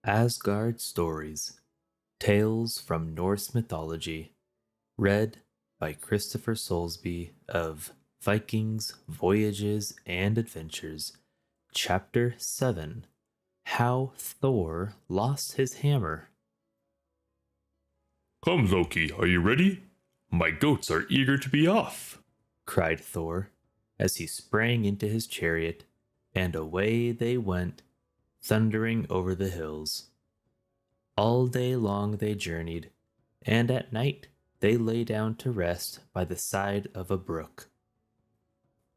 Asgard Stories, Tales from Norse Mythology, read by Christopher Soulsby of Vikings, Voyages, and Adventures, Chapter 7, How Thor Lost His Hammer. Come, Loki, are you ready? My goats are eager to be off, cried Thor as he sprang into his chariot, and away they went, thundering over the hills. All day long they journeyed, and at night they lay down to rest by the side of a brook.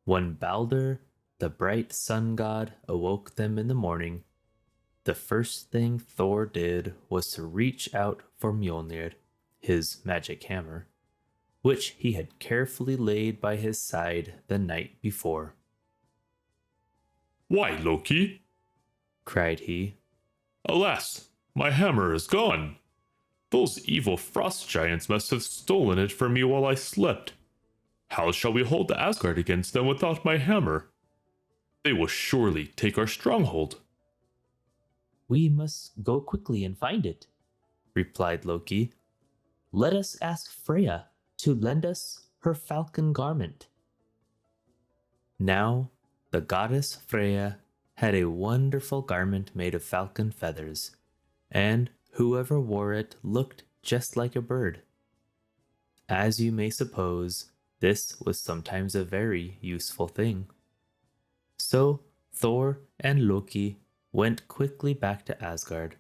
When Balder, the bright sun god, awoke them in the morning, the first thing Thor did was to reach out for Miölnir, his magic hammer, which he had carefully laid by his side the night before. "Why, Loki?" cried he. "Alas, my hammer is gone. Those evil frost giants must have stolen it from me while I slept. How shall we hold Asgard against them without my hammer? They will surely take our stronghold." "We must go quickly and find it," replied Loki. "Let us ask Freyja to lend us her falcon garment." Now, the goddess Freyja had a wonderful garment made of falcon feathers, and whoever wore it looked just like a bird. As you may suppose, this was sometimes a very useful thing. So Thor and Loki went quickly back to Asgard,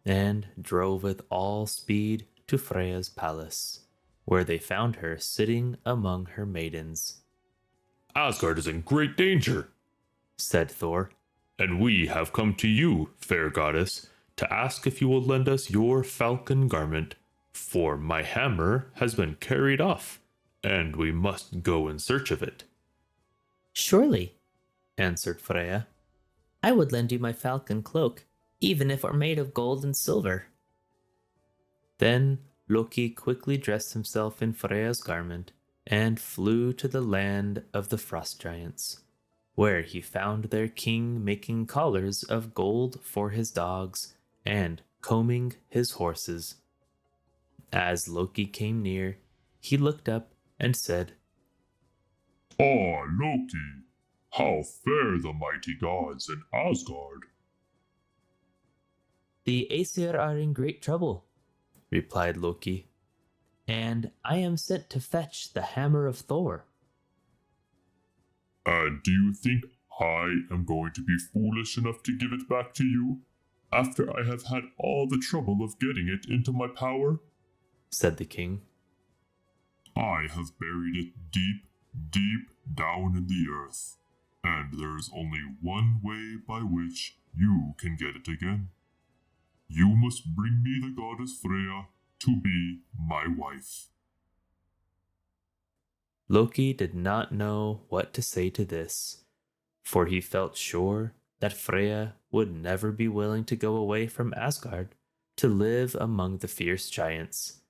and drove with all speed to Freyja's palace, where they found her sitting among her maidens. "Asgard is in great danger," said Thor. "and we have come to you, fair goddess, to ask if you will lend us your falcon garment, for my hammer has been carried off, and we must go in search of it." "Surely," answered Freyja. "I would lend you my falcon cloak, even if it were made of gold and silver." Then Loki quickly dressed himself in Freyja's garment and flew to the land of the frost giants, where he found their king making collars of gold for his dogs and combing his horses. As Loki came near, he looked up and said, "Ah, Loki, how fare the mighty gods in Asgard?" "The Aesir are in great trouble," replied Loki, "and I am sent to fetch the hammer of Thor." "And do you think I am going to be foolish enough to give it back to you, after I have had all the trouble of getting it into my power?" said the king. "I have buried it deep, deep down in the earth, and there is only one way by which you can get it again. You must bring me the goddess Freyja to be my wife." Loki did not know what to say to this, for he felt sure that Freyja would never be willing to go away from Asgard to live among the fierce giants.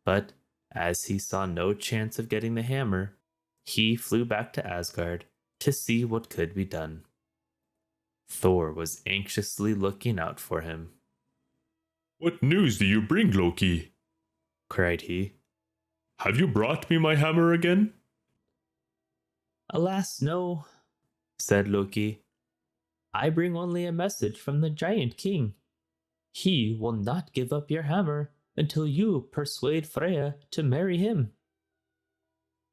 But as he saw no chance of getting the hammer, he flew back to Asgard to see what could be done. Thor was anxiously looking out for him. "What news do you bring, Loki?" cried he. "Have you brought me my hammer again?" "Alas, no," said Loki. "I bring only a message from the giant king. He will not give up your hammer until you persuade Freyja to marry him."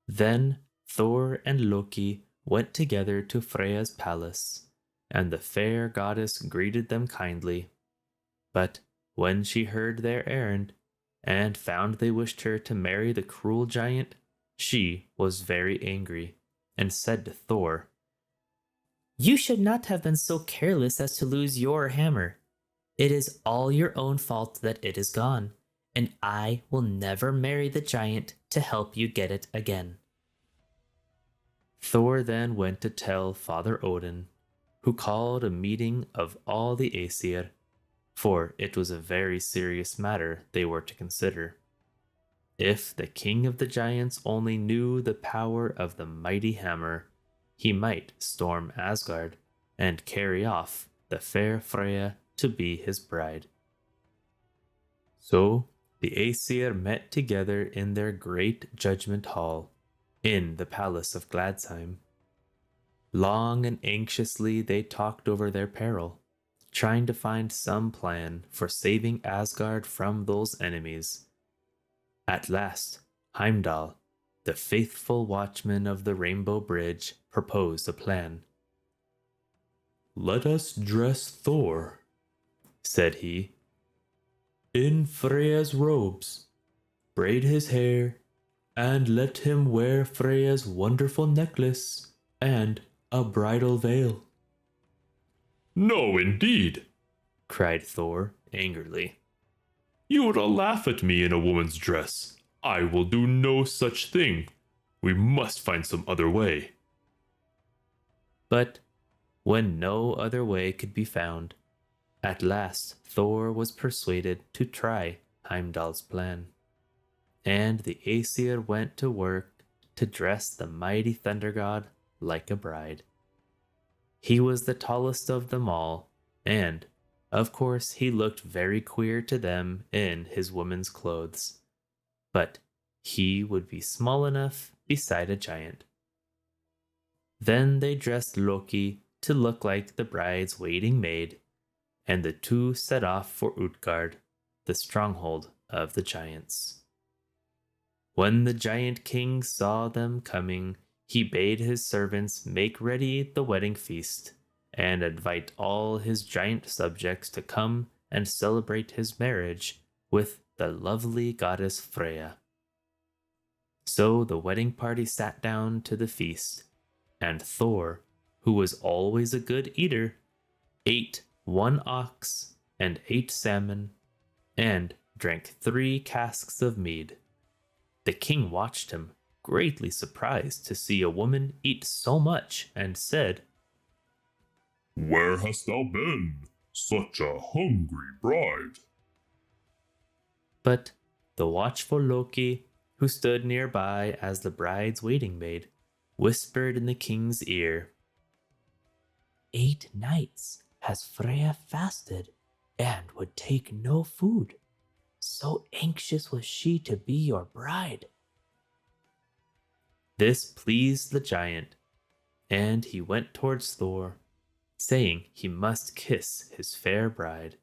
Then Thor and Loki went together to Freyja's palace, and the fair goddess greeted them kindly. But when she heard their errand, and found they wished her to marry the cruel giant, she was very angry, and said to Thor, "You should not have been so careless as to lose your hammer. It is all your own fault that it is gone, and I will never marry the giant to help you get it again." Thor then went to tell Father Odin, who called a meeting of all the Aesir, for it was a very serious matter they were to consider. If the king of the giants only knew the power of the mighty hammer, he might storm Asgard and carry off the fair Freyja to be his bride. So the Aesir met together in their great judgment hall in the palace of Gladsheim. Long and anxiously they talked over their peril, trying to find some plan for saving Asgard from those enemies. At last, Heimdall, the faithful watchman of the Rainbow Bridge, proposed a plan. "Let us dress Thor," said he, "in Freyja's robes, braid his hair, and let him wear Freyja's wonderful necklace and a bridal veil." "No, indeed," cried Thor angrily. "You would laugh at me in a woman's dress. I will do no such thing. We must find some other way." But when no other way could be found, at last Thor was persuaded to try Heimdall's plan, and the Aesir went to work to dress the mighty thunder god like a bride. He was the tallest of them all, and, of course, he looked very queer to them in his woman's clothes. But he would be small enough beside a giant. Then they dressed Loki to look like the bride's waiting maid, and the two set off for Utgard, the stronghold of the giants. When the giant king saw them coming, he bade his servants make ready the wedding feast and invite all his giant subjects to come and celebrate his marriage with the lovely goddess Freyja. So the wedding party sat down to the feast, and Thor, who was always a good eater, ate 1 ox and 8 salmon, and drank 3 casks of mead. The king watched him, greatly surprised to see a woman eat so much, and said, "Where hast thou been, such a hungry bride?" But the watchful Loki, who stood nearby as the bride's waiting maid, whispered in the king's ear, 8 nights has Freyja fasted and would take no food. So anxious was she to be your bride. This pleased the giant, and he went towards Thor, saying he must kiss his fair bride.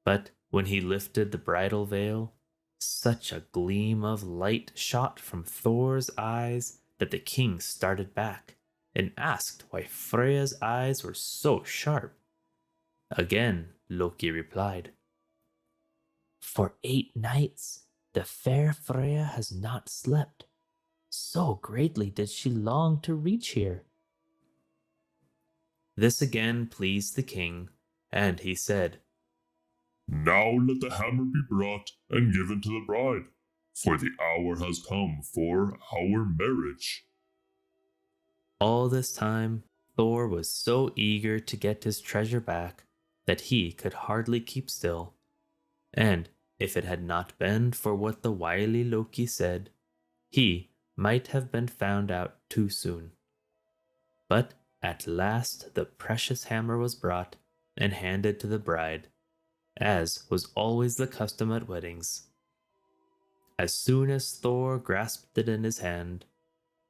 But when he lifted the bridal veil, such a gleam of light shot from Thor's eyes that the king started back and asked why Freyja's eyes were so sharp. Again Loki replied, "For 8 nights the fair Freyja has not slept. So greatly did she long to reach here." This again pleased the king, and he said, "Now let the hammer be brought and given to the bride, for the hour has come for our marriage." All this time, Thor was so eager to get his treasure back that he could hardly keep still. And if it had not been for what the wily Loki said, he might have been found out too soon. But at last the precious hammer was brought and handed to the bride, as was always the custom at weddings. As soon as Thor grasped it in his hand,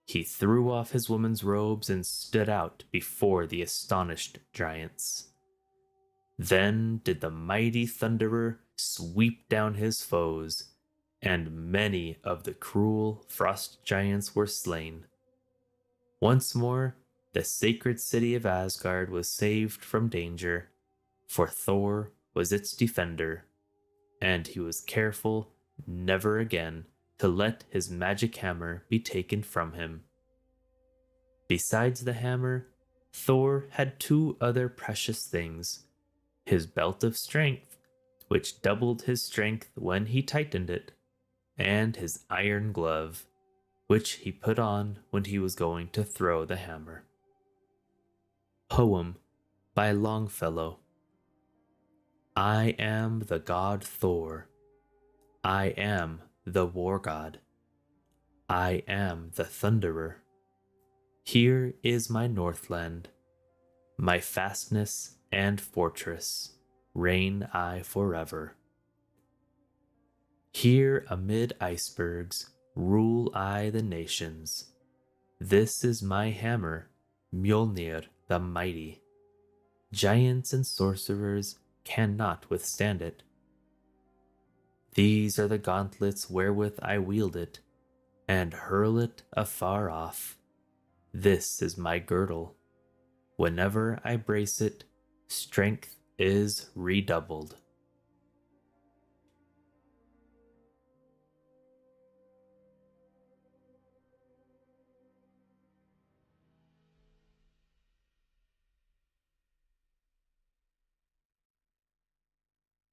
he threw off his woman's robes and stood out before the astonished giants. Then did the mighty thunderer sweep down his foes, and many of the cruel frost giants were slain. Once more, the sacred city of Asgard was saved from danger, for Thor was its defender, and he was careful never again to let his magic hammer be taken from him. Besides the hammer, Thor had 2 other precious things: his belt of strength, which doubled his strength when he tightened it, and his iron glove, which he put on when he was going to throw the hammer. Poem by Longfellow. I am the god Thor. I am the war god. I am the thunderer. Here is my Northland, my fastness and fortress. reign I forever. Here amid icebergs rule I the nations. This is my hammer, Miölnir the mighty. Giants and sorcerers cannot withstand it. These are the gauntlets wherewith I wield it, and hurl it afar off. This is my girdle. Whenever I brace it, strength is redoubled.